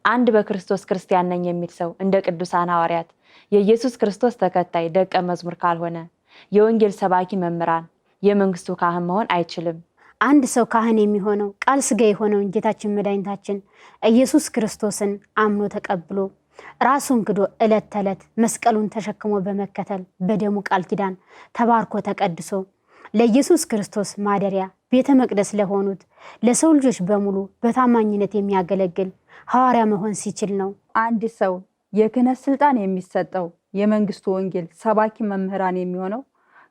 አንድ በክርስቶስ ክርስቲያን ነኝ የሚል ሰው እንደ ቅዱሳን ሐዋርያት የኢየሱስ ክርስቶስ ተከታይ ደቀ መዝሙር ካልሆነ የወንጌል ሰባኪ መምህራን የመንግስቱ ካህን መሆን አይችልም። አንድ ሰው ካህን የሚሆነው ቃል ሥጋ የሆነውን ጌታችን መድኃኒታችን ኢየሱስ ክርስቶስን አምኖ ተቀብሎ ራሱን ክዶ ዕለት ተዕለት መስቀሉን ተሸክሞ በመከተል በደሙ ቃል ኪዳን ተባርኮ ተቀድሶ ለኢየሱስ ክርስቶስ ማደሪያ ቤተ መቅደስ ለሆኑት ለሰው ልጆች በሙሉ በታማኝነት የሚያገለግል ሐዋርያ መሆን ሲችል ነው። አንድ ሰው የክህነት ስልጣን የሚሰጠው የመንግስቱ ወንጌል ሰባኪ መምህራን የሚሆነው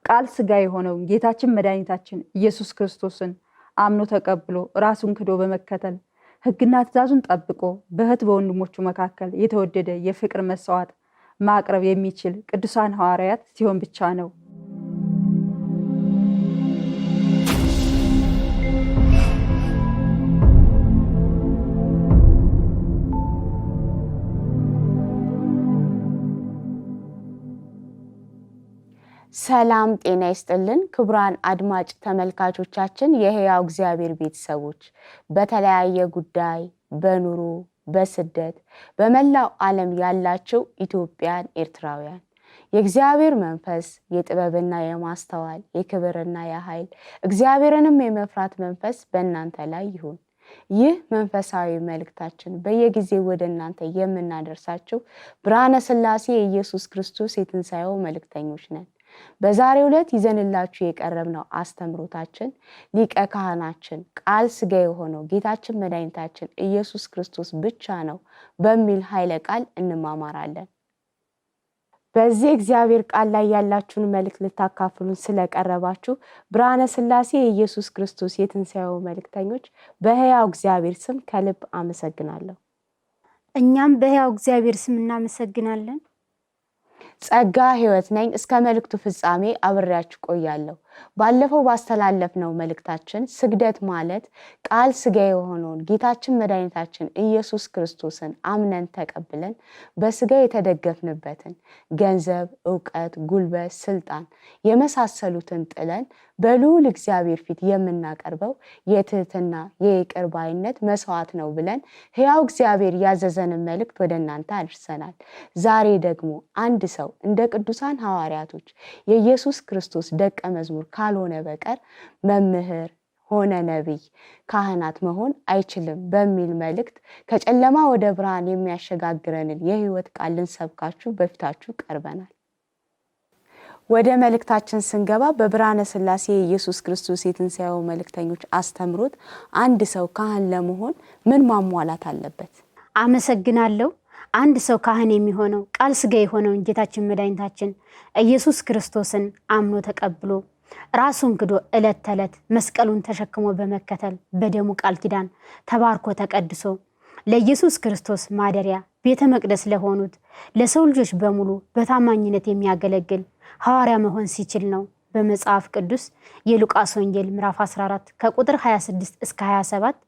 ቃል ሥጋ የሆነው ጌታችን መድኃኒታችን ኢየሱስ ክርስቶስን አምኖ ተቀብሎ ራሱን ክዶ በመከተል ሕግና ትእዛዙን ጠብቆ በእህት በወንድሞቹ መካከል የተወደደ የፍቅር መስዋዕት ማቅረብ የሚችል ቅዱሳን ሐዋርያት ሲሆን ብቻ ነው። ሰላም ጤና ይስጥልን ክቡራን አድማጭ ተመልካቾቻችን፣ የሕያው እግዚአብሔር ቤተሰቦች በተለያየ ጉዳይ በኑሮ በስደት በመላው ዓለም ያላችሁ ኢትዮጵያን ኤርትራውያን የእግዚአብሔር መንፈስ የጥበብና የማስተዋል የክብርና የኃይል እግዚአብሔርንም የመፍራት መንፈስ በእናንተ ላይ ይሁን። ይህ መንፈሳዊ መልእክታችን በየጊዜው ወደ እናንተ የምናደርሳችሁ ብርሃነ ሥላሴ የኢየሱስ ክርስቶስ የትንሣኤው መልእክተኞች ነን። በዛሬው ዕለት ይዘንላችሁ የቀረብነው አስተምሮታችን ሊቀ ካህናችን ቃል ሥጋ የሆነው ጌታችን መድኃኒታችን ኢየሱስ ክርስቶስ ብቻ ነው በሚል ኃይለ ቃል እንማማራለን። በዚህ እግዚአብሔር ቃል ላይ ያላችሁን መልእክት ልታካፍሉን ስለቀረባችሁ ብርሃነ ሥላሴ የኢየሱስ ክርስቶስ የትንሣኤው መልእክተኞች በሕያው እግዚአብሔር ስም ከልብ አመሰግናለሁ። እኛም በሕያው እግዚአብሔር ስም እናመሰግናለን። ጸጋ ሕይወት ነኝ። እስከ መልእክቱ ፍጻሜ አብሬያችሁ ቆያለሁ። ባለፈው ባስተላለፍነው መልእክታችን ስግደት ማለት ቃል ሥጋ የሆነውን ጌታችን መድኃኒታችን ኢየሱስ ክርስቶስን አምነን ተቀብለን በሥጋ የተደገፍንበትን ገንዘብ፣ ዕውቀት፣ ጉልበት፣ ስልጣን የመሳሰሉትን ጥለን በልዑል እግዚአብሔር ፊት የምናቀርበው የትህትና የይቅር ባይነት መስዋዕት ነው ብለን ሕያው እግዚአብሔር ያዘዘንን መልእክት ወደ እናንተ አድርሰናል። ዛሬ ደግሞ አንድ ሰው እንደ ቅዱሳን ሐዋርያቶች የኢየሱስ ክርስቶስ ደቀ መዝሙር ካልሆነ በቀር መምህር ሆነ ነቢይ ካህናት መሆን አይችልም በሚል መልእክት ከጨለማ ወደ ብርሃን የሚያሸጋግረንን የሕይወት ቃል ልንሰብካችሁ በፊታችሁ ቀርበናል። ወደ መልእክታችን ስንገባ በብርሃነ ሥላሴ የኢየሱስ ክርስቶስ የትንሣኤው መልእክተኞች አስተምሮት አንድ ሰው ካህን ለመሆን ምን ማሟላት አለበት? አመሰግናለሁ። አንድ ሰው ካህን የሚሆነው ቃል ሥጋ የሆነውን ጌታችን መድኃኒታችን ኢየሱስ ክርስቶስን አምኖ ተቀብሎ ራሱን ክዶ ዕለት ተዕለት መስቀሉን ተሸክሞ በመከተል በደሙ ቃል ኪዳን ተባርኮ ተቀድሶ ለኢየሱስ ክርስቶስ ማደሪያ ቤተ መቅደስ ለሆኑት ለሰው ልጆች በሙሉ በታማኝነት የሚያገለግል ሐዋርያ መሆን ሲችል ነው። በመጽሐፍ ቅዱስ የሉቃስ ወንጌል ምዕራፍ 14 ከቁጥር 26 እስከ 27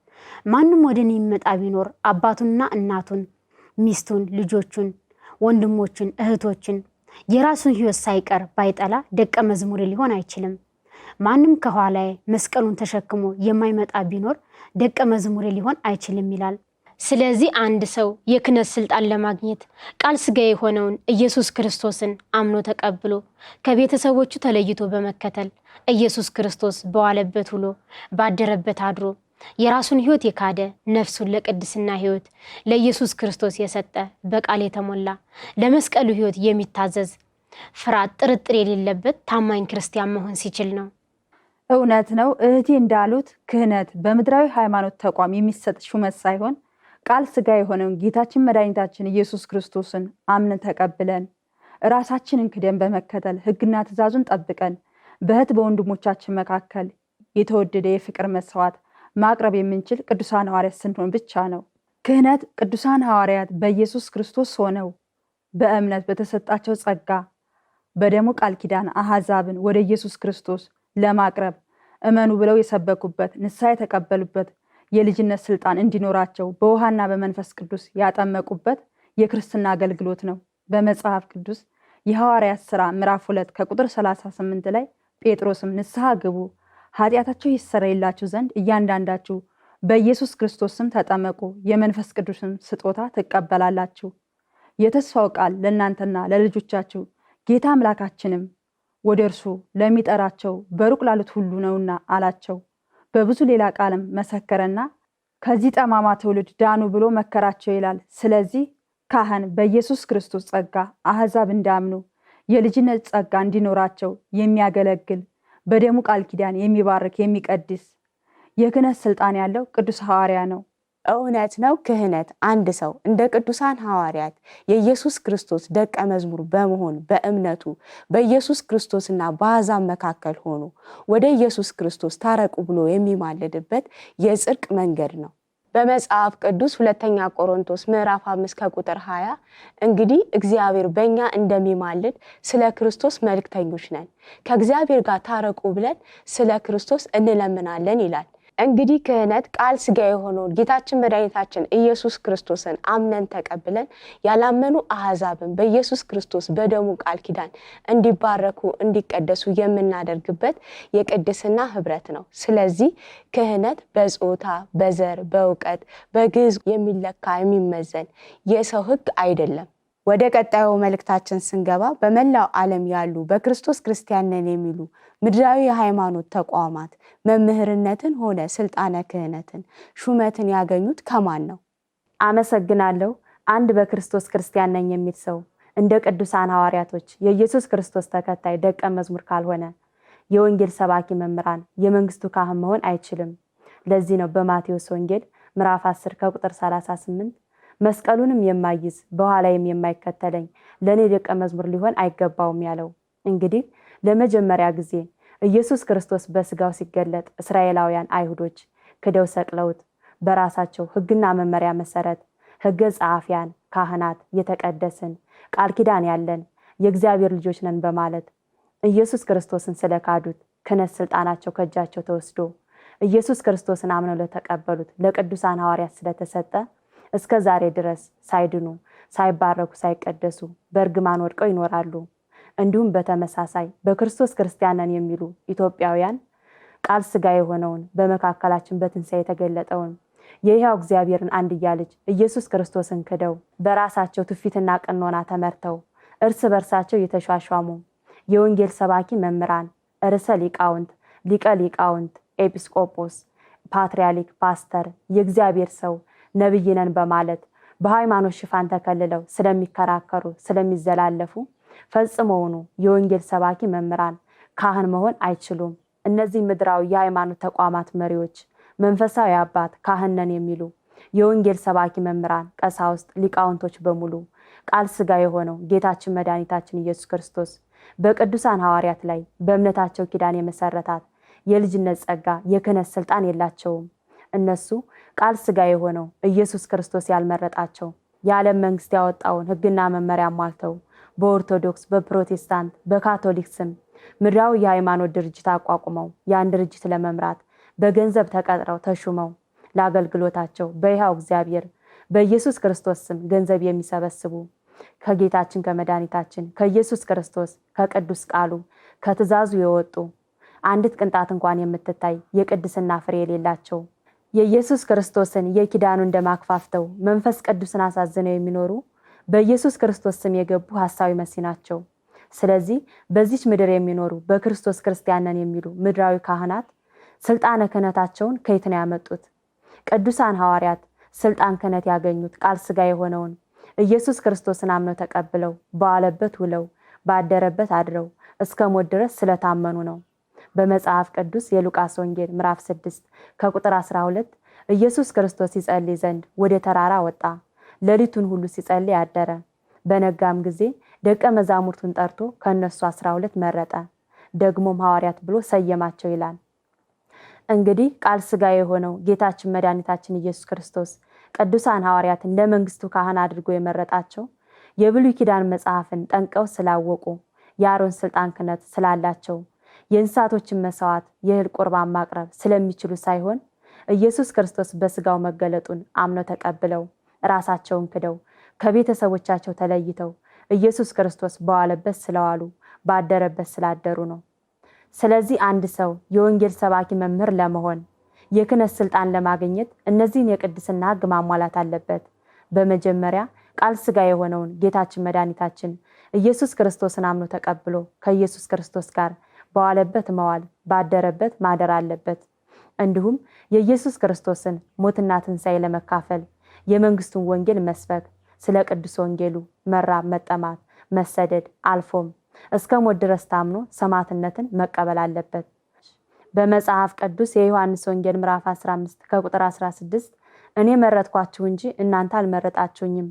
ማንም ወደ እኔ የሚመጣ ቢኖር አባቱንና እናቱን ሚስቱን ልጆቹን ወንድሞቹን እህቶችን የራሱን ሕይወት ሳይቀር ባይጠላ ደቀ መዝሙር ሊሆን አይችልም። ማንም ከኋላዬ መስቀሉን ተሸክሞ የማይመጣ ቢኖር ደቀ መዝሙር ሊሆን አይችልም ይላል። ስለዚህ አንድ ሰው የክህነት ስልጣን ለማግኘት ቃል ሥጋ የሆነውን ኢየሱስ ክርስቶስን አምኖ ተቀብሎ ከቤተሰቦቹ ተለይቶ በመከተል ኢየሱስ ክርስቶስ በዋለበት ውሎ ባደረበት አድሮ የራሱን ሕይወት የካደ ነፍሱን ለቅድስና ሕይወት ለኢየሱስ ክርስቶስ የሰጠ በቃል የተሞላ ለመስቀሉ ሕይወት የሚታዘዝ ፍርሃት ጥርጥር የሌለበት ታማኝ ክርስቲያን መሆን ሲችል ነው። እውነት ነው እህቴ እንዳሉት ክህነት በምድራዊ ሃይማኖት ተቋም የሚሰጥ ሹመት ሳይሆን ቃል ሥጋ የሆነውን ጌታችን መድኃኒታችን ኢየሱስ ክርስቶስን አምነን ተቀብለን ራሳችንን ክደን በመከተል ሕግና ትእዛዙን ጠብቀን በእህት በወንድሞቻችን መካከል የተወደደ የፍቅር መስዋዕት ማቅረብ የምንችል ቅዱሳን ሐዋርያት ስንሆን ብቻ ነው። ክህነት ቅዱሳን ሐዋርያት በኢየሱስ ክርስቶስ ሆነው በእምነት በተሰጣቸው ጸጋ በደሙ ቃል ኪዳን አሕዛብን ወደ ኢየሱስ ክርስቶስ ለማቅረብ እመኑ ብለው የሰበኩበት ንስሐ የተቀበሉበት የልጅነት ስልጣን እንዲኖራቸው በውሃና በመንፈስ ቅዱስ ያጠመቁበት የክርስትና አገልግሎት ነው። በመጽሐፍ ቅዱስ የሐዋርያት ሥራ ምዕራፍ 2 ከቁጥር 38 ላይ ጴጥሮስም ንስሐ ግቡ ኃጢአታችሁ ይሰረይላችሁ ዘንድ እያንዳንዳችሁ በኢየሱስ ክርስቶስ ስም ተጠመቁ፣ የመንፈስ ቅዱስን ስጦታ ትቀበላላችሁ። የተስፋው ቃል ለእናንተና ለልጆቻችሁ ጌታ አምላካችንም ወደ እርሱ ለሚጠራቸው በሩቅ ላሉት ሁሉ ነውና አላቸው። በብዙ ሌላ ቃልም መሰከረና ከዚህ ጠማማ ትውልድ ዳኑ ብሎ መከራቸው ይላል። ስለዚህ ካህን በኢየሱስ ክርስቶስ ጸጋ አሕዛብ እንዳምኑ የልጅነት ጸጋ እንዲኖራቸው የሚያገለግል በደሙ ቃል ኪዳን የሚባርክ የሚቀድስ የክህነት ስልጣን ያለው ቅዱስ ሐዋርያ ነው። እውነት ነው። ክህነት አንድ ሰው እንደ ቅዱሳን ሐዋርያት የኢየሱስ ክርስቶስ ደቀ መዝሙር በመሆን በእምነቱ በኢየሱስ ክርስቶስና በአሕዛብ መካከል ሆኖ ወደ ኢየሱስ ክርስቶስ ታረቁ ብሎ የሚማልድበት የጽድቅ መንገድ ነው። በመጽሐፍ ቅዱስ ሁለተኛ ቆሮንቶስ ምዕራፍ 5 ከቁጥር 20 እንግዲህ እግዚአብሔር በእኛ እንደሚማልድ ስለ ክርስቶስ መልእክተኞች ነን፣ ከእግዚአብሔር ጋር ታረቁ ብለን ስለ ክርስቶስ እንለምናለን ይላል። እንግዲህ ክህነት ቃል ሥጋ የሆነውን ጌታችን መድኃኒታችን ኢየሱስ ክርስቶስን አምነን ተቀብለን ያላመኑ አሕዛብን በኢየሱስ ክርስቶስ በደሙ ቃል ኪዳን እንዲባረኩ እንዲቀደሱ የምናደርግበት የቅድስና ህብረት ነው። ስለዚህ ክህነት በጾታ፣ በዘር፣ በእውቀት፣ በግዕዝ የሚለካ የሚመዘን የሰው ሕግ አይደለም። ወደ ቀጣዩ መልእክታችን ስንገባ በመላው ዓለም ያሉ በክርስቶስ ክርስቲያን ነን የሚሉ ምድራዊ የሃይማኖት ተቋማት መምህርነትን ሆነ ስልጣነ ክህነትን ሹመትን ያገኙት ከማን ነው? አመሰግናለሁ። አንድ በክርስቶስ ክርስቲያን ነኝ የሚል ሰው እንደ ቅዱሳን ሐዋርያቶች የኢየሱስ ክርስቶስ ተከታይ ደቀ መዝሙር ካልሆነ የወንጌል ሰባኪ መምህራን የመንግስቱ ካህን መሆን አይችልም። ለዚህ ነው በማቴዎስ ወንጌል ምዕራፍ 10 ከቁጥር 38 መስቀሉንም የማይዝ በኋላዬም የማይከተለኝ ለእኔ ደቀ መዝሙር ሊሆን አይገባውም ያለው። እንግዲህ ለመጀመሪያ ጊዜ ኢየሱስ ክርስቶስ በስጋው ሲገለጥ እስራኤላውያን አይሁዶች ክደው ሰቅለውት በራሳቸው ሕግና መመሪያ መሰረት ሕገ ጸሐፊያን ካህናት የተቀደስን ቃል ኪዳን ያለን የእግዚአብሔር ልጆች ነን በማለት ኢየሱስ ክርስቶስን ስለካዱት ክህነት ስልጣናቸው ከእጃቸው ተወስዶ ኢየሱስ ክርስቶስን አምነው ለተቀበሉት ለቅዱሳን ሐዋርያት ስለተሰጠ እስከ ዛሬ ድረስ ሳይድኑ ሳይባረኩ ሳይቀደሱ በእርግማን ወድቀው ይኖራሉ። እንዲሁም በተመሳሳይ በክርስቶስ ክርስቲያን ነን የሚሉ ኢትዮጵያውያን ቃል ሥጋ የሆነውን በመካከላችን በትንሣኤ የተገለጠውን የሕያው እግዚአብሔርን አንድያ ልጅ ኢየሱስ ክርስቶስን ክደው በራሳቸው ትውፊትና ቀኖና ተመርተው እርስ በርሳቸው የተሿሿሙ የወንጌል ሰባኪ መምህራን፣ ርዕሰ ሊቃውንት፣ ሊቀ ሊቃውንት፣ ኤጲስቆጶስ፣ ፓትርያርክ፣ ፓስተር፣ የእግዚአብሔር ሰው ነብይ ነን በማለት በሃይማኖት ሽፋን ተከልለው ስለሚከራከሩ ስለሚዘላለፉ ፈጽሞውኑ የወንጌል ሰባኪ መምህራን ካህን መሆን አይችሉም። እነዚህ ምድራዊ የሃይማኖት ተቋማት መሪዎች መንፈሳዊ አባት ካህን ነን የሚሉ የወንጌል ሰባኪ መምህራን፣ ቀሳውስት፣ ሊቃውንቶች በሙሉ ቃል ሥጋ የሆነው ጌታችን መድኃኒታችን ኢየሱስ ክርስቶስ በቅዱሳን ሐዋርያት ላይ በእምነታቸው ኪዳን የመሰረታት የልጅነት ጸጋ የክህነት ስልጣን የላቸውም። እነሱ ቃል ሥጋ የሆነው ኢየሱስ ክርስቶስ ያልመረጣቸው የዓለም መንግስት ያወጣውን ሕግና መመሪያ ሟልተው በኦርቶዶክስ፣ በፕሮቴስታንት፣ በካቶሊክ ስም ምድራዊ የሃይማኖት ድርጅት አቋቁመው ያን ድርጅት ለመምራት በገንዘብ ተቀጥረው ተሹመው ለአገልግሎታቸው በሕያው እግዚአብሔር በኢየሱስ ክርስቶስ ስም ገንዘብ የሚሰበስቡ ከጌታችን ከመድኃኒታችን ከኢየሱስ ክርስቶስ ከቅዱስ ቃሉ ከትእዛዙ የወጡ አንዲት ቅንጣት እንኳን የምትታይ የቅድስና ፍሬ የሌላቸው የኢየሱስ ክርስቶስን የኪዳኑ እንደማክፋፍተው መንፈስ ቅዱስን አሳዝነው የሚኖሩ በኢየሱስ ክርስቶስ ስም የገቡ ሐሳዊ መሲህ ናቸው። ስለዚህ በዚች ምድር የሚኖሩ በክርስቶስ ክርስቲያን ነን የሚሉ ምድራዊ ካህናት ስልጣነ ክህነታቸውን ከየት ነው ያመጡት? ቅዱሳን ሐዋርያት ስልጣን ክህነት ያገኙት ቃል ሥጋ የሆነውን ኢየሱስ ክርስቶስን አምነው ተቀብለው በዋለበት ውለው ባደረበት አድረው እስከ ሞት ድረስ ስለታመኑ ነው። በመጽሐፍ ቅዱስ የሉቃስ ወንጌል ምዕራፍ 6 ከቁጥር 12 ኢየሱስ ክርስቶስ ይጸልይ ዘንድ ወደ ተራራ ወጣ፣ ሌሊቱን ሁሉ ሲጸልይ አደረ። በነጋም ጊዜ ደቀ መዛሙርቱን ጠርቶ ከነሱ 12 መረጠ፣ ደግሞም ሐዋርያት ብሎ ሰየማቸው ይላል። እንግዲህ ቃል ሥጋ የሆነው ጌታችን መድኃኒታችን ኢየሱስ ክርስቶስ ቅዱሳን ሐዋርያትን ለመንግስቱ ካህን አድርጎ የመረጣቸው የብሉይ ኪዳን መጽሐፍን ጠንቀው ስላወቁ የአሮን ስልጣን ክህነት ስላላቸው የእንስሳቶችን መስዋዕት የእህል ቁርባን ማቅረብ ስለሚችሉ ሳይሆን ኢየሱስ ክርስቶስ በስጋው መገለጡን አምነው ተቀብለው ራሳቸውን ክደው ከቤተሰቦቻቸው ተለይተው ኢየሱስ ክርስቶስ በዋለበት ስለዋሉ ባደረበት ስላደሩ ነው። ስለዚህ አንድ ሰው የወንጌል ሰባኪ መምህር ለመሆን የክህነት ስልጣን ለማግኘት እነዚህን የቅድስና ሕግ ማሟላት አለበት። በመጀመሪያ ቃል ሥጋ የሆነውን ጌታችን መድኃኒታችን ኢየሱስ ክርስቶስን አምኖ ተቀብሎ ከኢየሱስ ክርስቶስ ጋር በዋለበት መዋል፣ ባደረበት ማደር አለበት። እንዲሁም የኢየሱስ ክርስቶስን ሞትና ትንሣኤ ለመካፈል የመንግስቱን ወንጌል መስበክ፣ ስለ ቅዱስ ወንጌሉ መራብ፣ መጠማት፣ መሰደድ አልፎም እስከ ሞት ድረስ ታምኖ ሰማዕትነትን መቀበል አለበት። በመጽሐፍ ቅዱስ የዮሐንስ ወንጌል ምዕራፍ 15 ከቁጥር 16 እኔ መረጥኳችሁ እንጂ እናንተ አልመረጣችሁኝም፣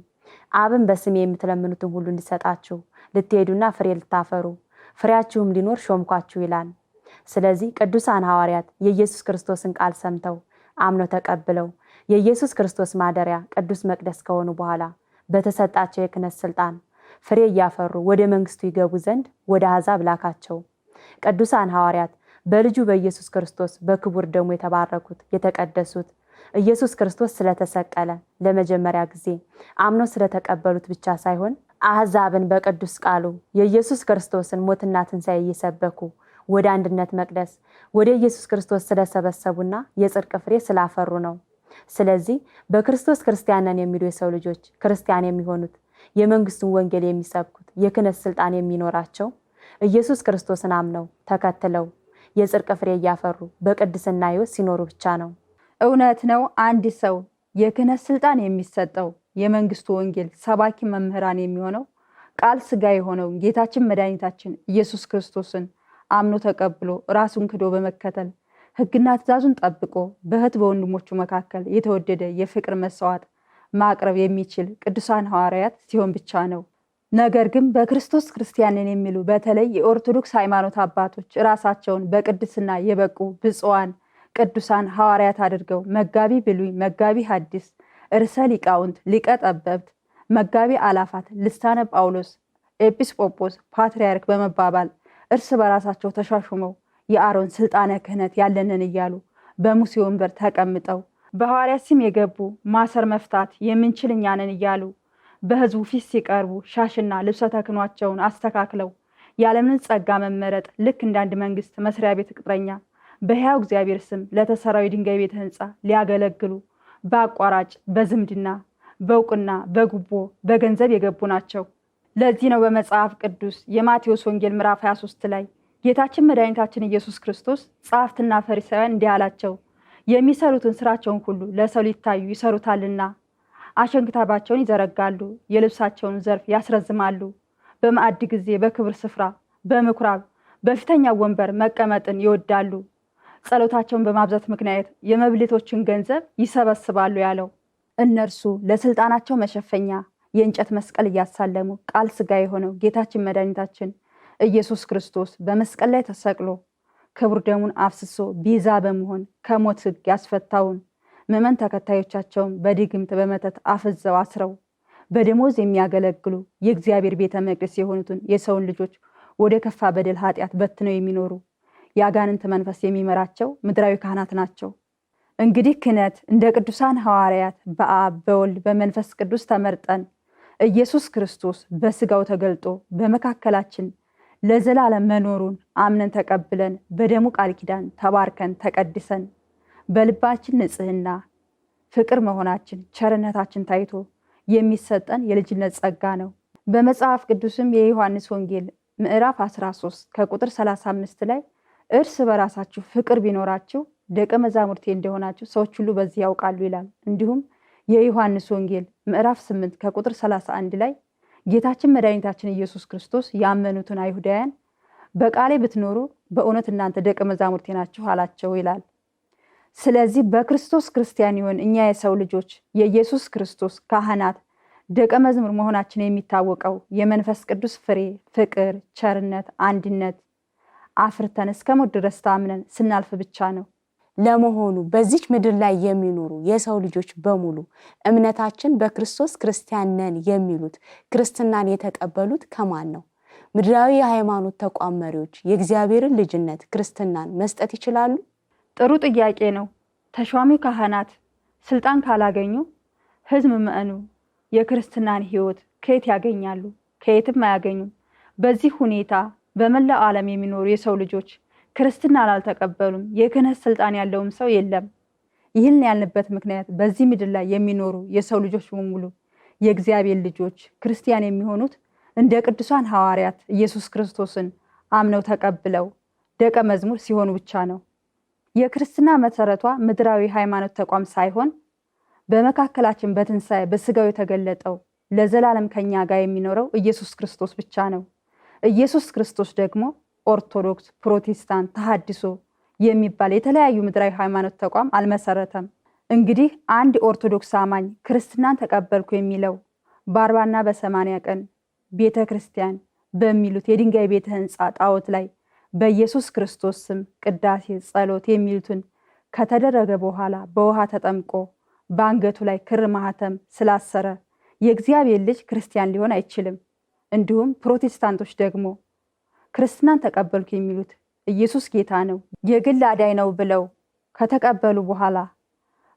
አብን በስሜ የምትለምኑትን ሁሉ እንዲሰጣችሁ ልትሄዱና ፍሬ ልታፈሩ ፍሬያችሁም ሊኖር ሾምኳችሁ ይላል። ስለዚህ ቅዱሳን ሐዋርያት የኢየሱስ ክርስቶስን ቃል ሰምተው አምነው ተቀብለው የኢየሱስ ክርስቶስ ማደሪያ ቅዱስ መቅደስ ከሆኑ በኋላ በተሰጣቸው የክህነት ስልጣን ፍሬ እያፈሩ ወደ መንግስቱ ይገቡ ዘንድ ወደ አሕዛብ ላካቸው። ቅዱሳን ሐዋርያት በልጁ በኢየሱስ ክርስቶስ በክቡር ደሙ የተባረኩት የተቀደሱት ኢየሱስ ክርስቶስ ስለተሰቀለ ለመጀመሪያ ጊዜ አምነው ስለተቀበሉት ብቻ ሳይሆን አሕዛብን በቅዱስ ቃሉ የኢየሱስ ክርስቶስን ሞትና ትንሣኤ እየሰበኩ ወደ አንድነት መቅደስ ወደ ኢየሱስ ክርስቶስ ስለሰበሰቡና የጽድቅ ፍሬ ስላፈሩ ነው። ስለዚህ በክርስቶስ ክርስቲያን ነን የሚሉ የሰው ልጆች ክርስቲያን የሚሆኑት የመንግስቱን ወንጌል የሚሰብኩት የክህነት ስልጣን የሚኖራቸው ኢየሱስ ክርስቶስን አምነው ተከትለው የጽድቅ ፍሬ እያፈሩ በቅድስና ሕይወት ሲኖሩ ብቻ ነው። እውነት ነው። አንድ ሰው የክህነት ስልጣን የሚሰጠው የመንግስቱ ወንጌል ሰባኪ መምህራን የሚሆነው ቃል ሥጋ የሆነው ጌታችን መድኃኒታችን ኢየሱስ ክርስቶስን አምኖ ተቀብሎ ራሱን ክዶ በመከተል ሕግና ትእዛዙን ጠብቆ በእህት በወንድሞቹ መካከል የተወደደ የፍቅር መስዋዕት ማቅረብ የሚችል ቅዱሳን ሐዋርያት ሲሆን ብቻ ነው። ነገር ግን በክርስቶስ ክርስቲያንን የሚሉ በተለይ የኦርቶዶክስ ሃይማኖት አባቶች ራሳቸውን በቅድስና የበቁ ብፁዓን ቅዱሳን ሐዋርያት አድርገው መጋቢ ብሉይ፣ መጋቢ ሐዲስ፣ ርዕሰ ሊቃውንት፣ ሊቀ ጠበብት፣ መጋቢ አላፋት፣ ልሳነ ጳውሎስ፣ ኤጲስቆጶስ፣ ፓትርያርክ በመባባል እርስ በራሳቸው ተሻሹመው የአሮን ስልጣነ ክህነት ያለንን እያሉ በሙሴ ወንበር ተቀምጠው በሐዋርያት ስም የገቡ ማሰር መፍታት የምንችል እኛ ነን እያሉ በሕዝቡ ፊት ሲቀርቡ ሻሽና ልብሰ ተክህኗቸውን አስተካክለው ያለምንም ጸጋ መመረጥ ልክ እንዳንድ መንግስት መስሪያ ቤት ቅጥረኛ በሕያው እግዚአብሔር ስም ለተሰራው የድንጋይ ቤተ ሕንፃ ሊያገለግሉ በአቋራጭ በዝምድና በእውቅና በጉቦ በገንዘብ የገቡ ናቸው። ለዚህ ነው በመጽሐፍ ቅዱስ የማቴዎስ ወንጌል ምዕራፍ 23 ላይ ጌታችን መድኃኒታችን ኢየሱስ ክርስቶስ ጸሐፍትና ፈሪሳውያን እንዲህ አላቸው፣ የሚሰሩትን ስራቸውን ሁሉ ለሰው ሊታዩ ይሰሩታልና አሸንክታባቸውን ይዘረጋሉ፣ የልብሳቸውን ዘርፍ ያስረዝማሉ፣ በማዕድ ጊዜ በክብር ስፍራ በምኩራብ በፊተኛው ወንበር መቀመጥን ይወዳሉ፣ ጸሎታቸውን በማብዛት ምክንያት የመብልቶችን ገንዘብ ይሰበስባሉ ያለው እነርሱ ለስልጣናቸው መሸፈኛ የእንጨት መስቀል እያሳለሙ ቃል ሥጋ የሆነው ጌታችን መድኃኒታችን ኢየሱስ ክርስቶስ በመስቀል ላይ ተሰቅሎ ክቡር ደሙን አፍስሶ ቤዛ በመሆን ከሞት ሕግ ያስፈታውን ምዕመን ተከታዮቻቸውን በድግምት በመተት አፍዘው አስረው በደሞዝ የሚያገለግሉ የእግዚአብሔር ቤተ መቅደስ የሆኑትን የሰውን ልጆች ወደ ከፋ በደል ኃጢአት በትነው የሚኖሩ የአጋንንት መንፈስ የሚመራቸው ምድራዊ ካህናት ናቸው። እንግዲህ ክህነት እንደ ቅዱሳን ሐዋርያት በአብ በወልድ በመንፈስ ቅዱስ ተመርጠን ኢየሱስ ክርስቶስ በሥጋው ተገልጦ በመካከላችን ለዘላለም መኖሩን አምነን ተቀብለን በደሙ ቃል ኪዳን ተባርከን ተቀድሰን በልባችን ንጽሕና ፍቅር መሆናችን ቸርነታችን ታይቶ የሚሰጠን የልጅነት ጸጋ ነው። በመጽሐፍ ቅዱስም የዮሐንስ ወንጌል ምዕራፍ 13 ከቁጥር 35 ላይ እርስ በራሳችሁ ፍቅር ቢኖራችሁ ደቀ መዛሙርቴ እንደሆናችሁ ሰዎች ሁሉ በዚህ ያውቃሉ ይላል። እንዲሁም የዮሐንስ ወንጌል ምዕራፍ 8 ከቁጥር 31 ላይ ጌታችን መድኃኒታችን ኢየሱስ ክርስቶስ ያመኑትን አይሁዳውያን በቃሌ ብትኖሩ በእውነት እናንተ ደቀ መዛሙርቴ ናችሁ አላቸው ይላል። ስለዚህ በክርስቶስ ክርስቲያን ይሆን እኛ የሰው ልጆች የኢየሱስ ክርስቶስ ካህናት ደቀ መዝሙር መሆናችን የሚታወቀው የመንፈስ ቅዱስ ፍሬ ፍቅር፣ ቸርነት፣ አንድነት አፍርተን እስከ ሞት ድረስ ታምነን ስናልፍ ብቻ ነው። ለመሆኑ በዚች ምድር ላይ የሚኖሩ የሰው ልጆች በሙሉ እምነታችን በክርስቶስ ክርስቲያን ነን የሚሉት ክርስትናን የተቀበሉት ከማን ነው? ምድራዊ የሃይማኖት ተቋም መሪዎች የእግዚአብሔርን ልጅነት ክርስትናን መስጠት ይችላሉ? ጥሩ ጥያቄ ነው። ተሿሚ ካህናት ስልጣን ካላገኙ ሕዝብ ምእመኑ የክርስትናን ሕይወት ከየት ያገኛሉ? ከየትም አያገኙም። በዚህ ሁኔታ በመላው ዓለም የሚኖሩ የሰው ልጆች ክርስትና አልተቀበሉም። የክህነት ስልጣን ያለውም ሰው የለም። ይህን ያልንበት ምክንያት በዚህ ምድር ላይ የሚኖሩ የሰው ልጆች በሙሉ የእግዚአብሔር ልጆች ክርስቲያን የሚሆኑት እንደ ቅዱሳን ሐዋርያት ኢየሱስ ክርስቶስን አምነው ተቀብለው ደቀ መዝሙር ሲሆኑ ብቻ ነው። የክርስትና መሰረቷ ምድራዊ ሃይማኖት ተቋም ሳይሆን በመካከላችን በትንሣኤ በስጋው የተገለጠው ለዘላለም ከኛ ጋር የሚኖረው ኢየሱስ ክርስቶስ ብቻ ነው። ኢየሱስ ክርስቶስ ደግሞ ኦርቶዶክስ፣ ፕሮቴስታንት፣ ተሐድሶ የሚባል የተለያዩ ምድራዊ ሃይማኖት ተቋም አልመሰረተም። እንግዲህ አንድ ኦርቶዶክስ አማኝ ክርስትናን ተቀበልኩ የሚለው በ40ና በ80 ቀን ቤተ ክርስቲያን በሚሉት የድንጋይ ቤተ ሕንፃ ጣዖት ላይ በኢየሱስ ክርስቶስ ስም ቅዳሴ፣ ጸሎት የሚሉትን ከተደረገ በኋላ በውሃ ተጠምቆ በአንገቱ ላይ ክር ማህተም ስላሰረ የእግዚአብሔር ልጅ ክርስቲያን ሊሆን አይችልም። እንዲሁም ፕሮቴስታንቶች ደግሞ ክርስትናን ተቀበልኩ የሚሉት ኢየሱስ ጌታ ነው፣ የግል አዳኝ ነው ብለው ከተቀበሉ በኋላ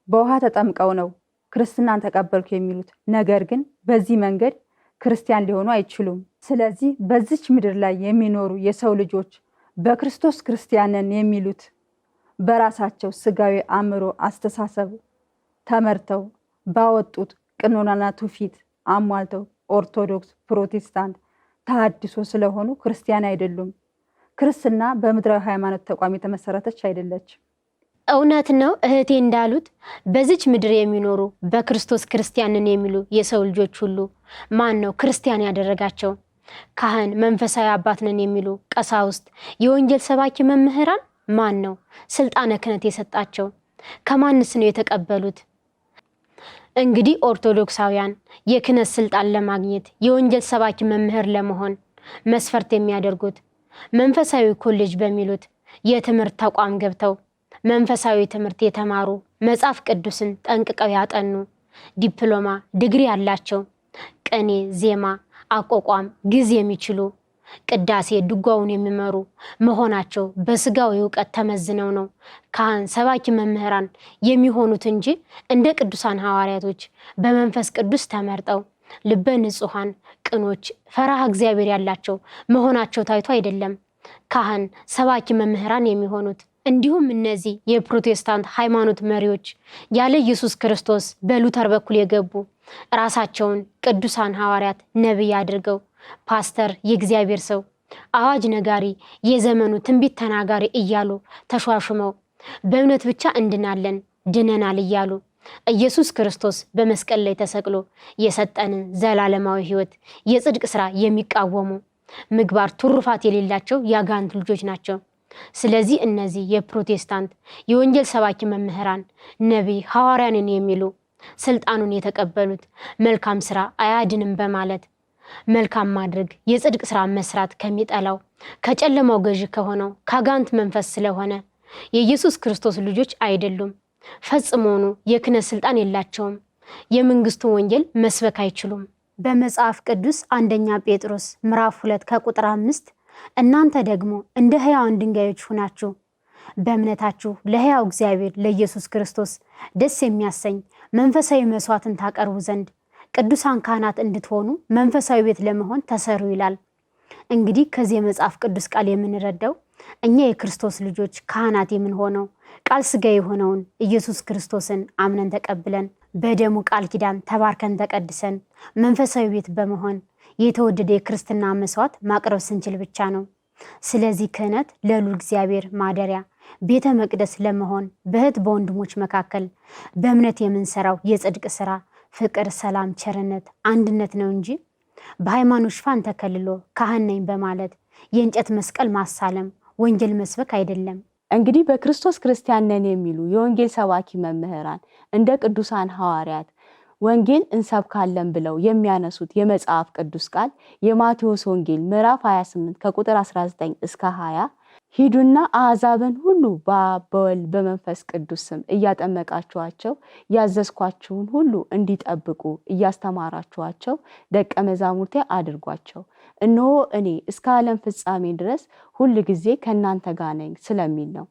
በውሃ ተጠምቀው ነው ክርስትናን ተቀበልኩ የሚሉት። ነገር ግን በዚህ መንገድ ክርስቲያን ሊሆኑ አይችሉም። ስለዚህ በዚች ምድር ላይ የሚኖሩ የሰው ልጆች በክርስቶስ ክርስቲያንን የሚሉት በራሳቸው ስጋዊ አእምሮ አስተሳሰብ ተመርተው ባወጡት ቀኖናና ትውፊት አሟልተው ኦርቶዶክስ፣ ፕሮቴስታንት፣ ተሐድሶ ስለሆኑ ክርስቲያን አይደሉም። ክርስትና በምድራዊ ሃይማኖት ተቋም የተመሰረተች አይደለች። እውነት ነው እህቴ እንዳሉት በዚች ምድር የሚኖሩ በክርስቶስ ክርስቲያንን የሚሉ የሰው ልጆች ሁሉ ማን ነው ክርስቲያን ያደረጋቸው? ካህን፣ መንፈሳዊ አባት ነን የሚሉ ቀሳውስት፣ የወንጌል ሰባኪ መምህራን ማን ነው ስልጣነ ክህነት የሰጣቸው? ከማንስ ነው የተቀበሉት? እንግዲህ ኦርቶዶክሳውያን የክህነት ስልጣን ለማግኘት የወንጌል ሰባኪ መምህር ለመሆን መስፈርት የሚያደርጉት መንፈሳዊ ኮሌጅ በሚሉት የትምህርት ተቋም ገብተው መንፈሳዊ ትምህርት የተማሩ፣ መጽሐፍ ቅዱስን ጠንቅቀው ያጠኑ፣ ዲፕሎማ ዲግሪ ያላቸው፣ ቅኔ፣ ዜማ፣ አቋቋም፣ ግዕዝ የሚችሉ፣ ቅዳሴ ድጓውን የሚመሩ መሆናቸው በስጋዊ ዕውቀት ተመዝነው ነው ካህን፣ ሰባኪ መምህራን የሚሆኑት እንጂ እንደ ቅዱሳን ሐዋርያቶች በመንፈስ ቅዱስ ተመርጠው ልበ ንጹሐን፣ ቅኖች፣ ፈራሃ እግዚአብሔር ያላቸው መሆናቸው ታይቶ አይደለም ካህን፣ ሰባኪ መምህራን የሚሆኑት። እንዲሁም እነዚህ የፕሮቴስታንት ሃይማኖት መሪዎች ያለ ኢየሱስ ክርስቶስ በሉተር በኩል የገቡ ራሳቸውን ቅዱሳን ሐዋርያት፣ ነቢይ አድርገው ፓስተር፣ የእግዚአብሔር ሰው፣ አዋጅ ነጋሪ፣ የዘመኑ ትንቢት ተናጋሪ እያሉ ተሿሹመው በእምነት ብቻ እንድናለን ድነናል እያሉ ኢየሱስ ክርስቶስ በመስቀል ላይ ተሰቅሎ የሰጠንን ዘላለማዊ ሕይወት የጽድቅ ሥራ የሚቃወሙ ምግባር ትሩፋት የሌላቸው የአጋንንት ልጆች ናቸው። ስለዚህ እነዚህ የፕሮቴስታንት የወንጌል ሰባኪ መምህራን፣ ነቢይ፣ ሐዋርያንን የሚሉ ስልጣኑን የተቀበሉት መልካም ሥራ አያድንም በማለት መልካም ማድረግ የጽድቅ ሥራ መስራት ከሚጠላው ከጨለማው ገዢ ከሆነው ከአጋንንት መንፈስ ስለሆነ የኢየሱስ ክርስቶስ ልጆች አይደሉም። ፈጽሞኑ የክህነት ስልጣን የላቸውም። የመንግስቱን ወንጌል መስበክ አይችሉም። በመጽሐፍ ቅዱስ አንደኛ ጴጥሮስ ምዕራፍ 2 ከቁጥር 5 እናንተ ደግሞ እንደ ሕያዋን ድንጋዮች ሁናችሁ በእምነታችሁ ለሕያው እግዚአብሔር ለኢየሱስ ክርስቶስ ደስ የሚያሰኝ መንፈሳዊ መስዋዕትን ታቀርቡ ዘንድ ቅዱሳን ካህናት እንድትሆኑ መንፈሳዊ ቤት ለመሆን ተሰሩ ይላል። እንግዲህ ከዚህ የመጽሐፍ ቅዱስ ቃል የምንረዳው እኛ የክርስቶስ ልጆች ካህናት የምንሆነው ቃል ሥጋ የሆነውን ኢየሱስ ክርስቶስን አምነን ተቀብለን በደሙ ቃል ኪዳን ተባርከን ተቀድሰን መንፈሳዊ ቤት በመሆን የተወደደ የክርስትና መስዋዕት ማቅረብ ስንችል ብቻ ነው። ስለዚህ ክህነት ለልዑል እግዚአብሔር ማደሪያ ቤተ መቅደስ ለመሆን በእህት በወንድሞች መካከል በእምነት የምንሰራው የጽድቅ ሥራ ፍቅር፣ ሰላም፣ ቸርነት፣ አንድነት ነው እንጂ በሃይማኖት ሽፋን ተከልሎ ካህን ነኝ በማለት የእንጨት መስቀል ማሳለም ወንጌል መስበክ አይደለም። እንግዲህ በክርስቶስ ክርስቲያን ነን የሚሉ የወንጌል ሰባኪ መምህራን እንደ ቅዱሳን ሐዋርያት ወንጌል እንሰብካለን ብለው የሚያነሱት የመጽሐፍ ቅዱስ ቃል የማቴዎስ ወንጌል ምዕራፍ 28 ከቁጥር 19 እስከ 20 ሂዱና አሕዛብን ሁሉ በአብ በወልድ በመንፈስ ቅዱስ ስም እያጠመቃችኋቸው ያዘዝኳችሁን ሁሉ እንዲጠብቁ እያስተማራችኋቸው ደቀ መዛሙርቴ አድርጓቸው፣ እነሆ እኔ እስከ ዓለም ፍጻሜ ድረስ ሁል ጊዜ ከእናንተ ጋር ነኝ ስለሚል ነው።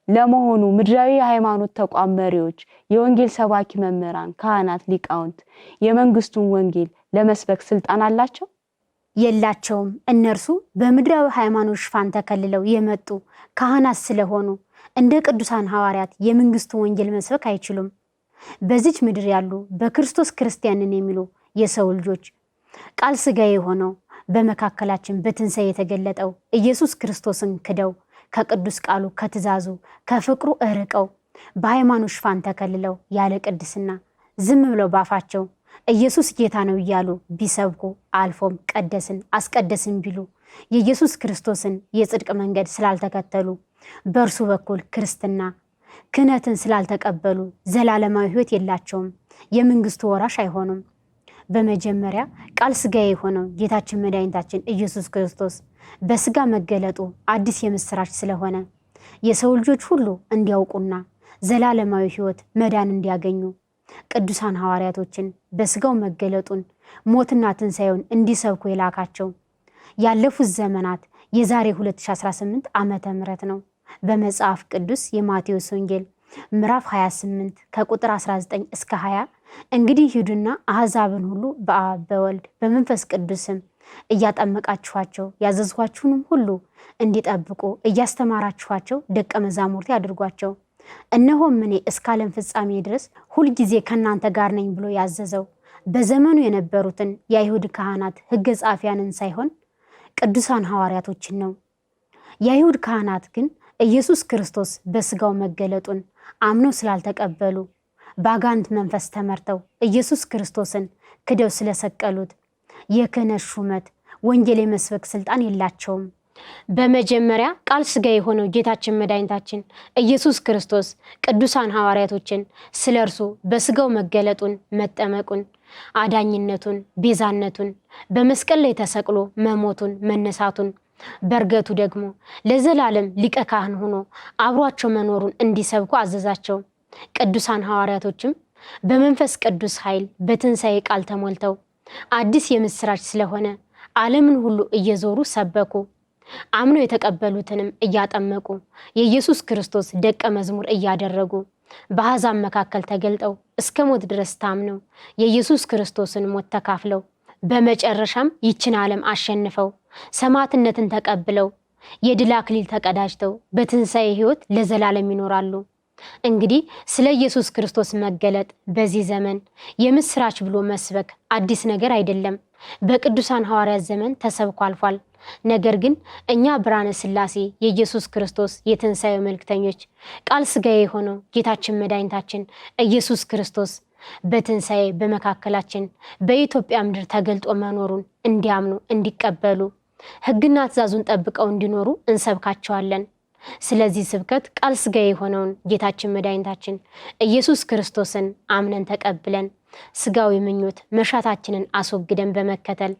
ለመሆኑ ምድራዊ የሃይማኖት ተቋም መሪዎች፣ የወንጌል ሰባኪ መምህራን፣ ካህናት፣ ሊቃውንት የመንግስቱን ወንጌል ለመስበክ ስልጣን አላቸው? የላቸውም። እነርሱ በምድራዊ ሃይማኖት ሽፋን ተከልለው የመጡ ካህናት ስለሆኑ እንደ ቅዱሳን ሐዋርያት የመንግስቱ ወንጌል መስበክ አይችሉም። በዚች ምድር ያሉ በክርስቶስ ክርስቲያንን የሚሉ የሰው ልጆች ቃል ሥጋ የሆነው በመካከላችን በትንሣኤ የተገለጠው ኢየሱስ ክርስቶስን ክደው ከቅዱስ ቃሉ ከትእዛዙ ከፍቅሩ እርቀው በሃይማኖት ሽፋን ተከልለው ያለ ቅድስና ዝም ብለው ባፋቸው ኢየሱስ ጌታ ነው እያሉ ቢሰብኩ አልፎም ቀደስን አስቀደስን ቢሉ የኢየሱስ ክርስቶስን የጽድቅ መንገድ ስላልተከተሉ በእርሱ በኩል ክርስትና ክህነትን ስላልተቀበሉ ዘላለማዊ ሕይወት የላቸውም፣ የመንግስቱ ወራሽ አይሆኑም። በመጀመሪያ ቃል ሥጋ የሆነው ጌታችን መድኃኒታችን ኢየሱስ ክርስቶስ በሥጋ መገለጡ አዲስ የምስራች ስለሆነ የሰው ልጆች ሁሉ እንዲያውቁና ዘላለማዊ ሕይወት መዳን እንዲያገኙ ቅዱሳን ሐዋርያቶችን በሥጋው መገለጡን ሞትና ትንሣኤውን እንዲሰብኩ የላካቸው ያለፉት ዘመናት የዛሬ 2018 ዓመተ ምህረት ነው። በመጽሐፍ ቅዱስ የማቴዎስ ወንጌል ምዕራፍ 28 ከቁጥር 19 እስከ 20 እንግዲህ ሂዱና አሕዛብን ሁሉ በአብ በወልድ በመንፈስ ቅዱስም እያጠመቃችኋቸው ያዘዝኋችሁንም ሁሉ እንዲጠብቁ እያስተማራችኋቸው ደቀ መዛሙርቴ አድርጓቸው። እነሆም እኔ እስከ ዓለም ፍጻሜ ድረስ ሁልጊዜ ከእናንተ ጋር ነኝ ብሎ ያዘዘው በዘመኑ የነበሩትን የአይሁድ ካህናት ሕገ ጻፊያንን ሳይሆን ቅዱሳን ሐዋርያቶችን ነው። የአይሁድ ካህናት ግን ኢየሱስ ክርስቶስ በሥጋው መገለጡን አምነው ስላልተቀበሉ በአጋንንት መንፈስ ተመርተው ኢየሱስ ክርስቶስን ክደው ስለሰቀሉት የክህነት ሹመት ወንጌል የመስበክ ስልጣን የላቸውም። በመጀመሪያ ቃል ሥጋ የሆነው ጌታችን መድኃኒታችን ኢየሱስ ክርስቶስ ቅዱሳን ሐዋርያቶችን ስለ እርሱ በሥጋው መገለጡን፣ መጠመቁን፣ አዳኝነቱን፣ ቤዛነቱን፣ በመስቀል ላይ ተሰቅሎ መሞቱን፣ መነሳቱን፣ በርገቱ ደግሞ ለዘላለም ሊቀ ካህን ሆኖ አብሯቸው መኖሩን እንዲሰብኩ አዘዛቸው። ቅዱሳን ሐዋርያቶችም በመንፈስ ቅዱስ ኃይል በትንሣኤ ቃል ተሞልተው አዲስ የምስራች ስለሆነ ዓለምን ሁሉ እየዞሩ ሰበኩ። አምነው የተቀበሉትንም እያጠመቁ የኢየሱስ ክርስቶስ ደቀ መዝሙር እያደረጉ በአሕዛብ መካከል ተገልጠው እስከ ሞት ድረስ ታምነው የኢየሱስ ክርስቶስን ሞት ተካፍለው በመጨረሻም ይችን ዓለም አሸንፈው ሰማዕትነትን ተቀብለው የድል አክሊል ተቀዳጅተው በትንሣኤ ሕይወት ለዘላለም ይኖራሉ። እንግዲህ ስለ ኢየሱስ ክርስቶስ መገለጥ በዚህ ዘመን የምስራች ብሎ መስበክ አዲስ ነገር አይደለም። በቅዱሳን ሐዋርያት ዘመን ተሰብኮ አልፏል። ነገር ግን እኛ ብርሃነ ሥላሴ የኢየሱስ ክርስቶስ የትንሣኤው መልክተኞች ቃል ሥጋ የሆነው ጌታችን መድኃኒታችን ኢየሱስ ክርስቶስ በትንሣኤ በመካከላችን በኢትዮጵያ ምድር ተገልጦ መኖሩን እንዲያምኑ እንዲቀበሉ ሕግና ትእዛዙን ጠብቀው እንዲኖሩ እንሰብካቸዋለን። ስለዚህ ስብከት ቃል ሥጋ የሆነውን ጌታችን መድኃኒታችን ኢየሱስ ክርስቶስን አምነን ተቀብለን ሥጋዊ ምኞት መሻታችንን አስወግደን በመከተል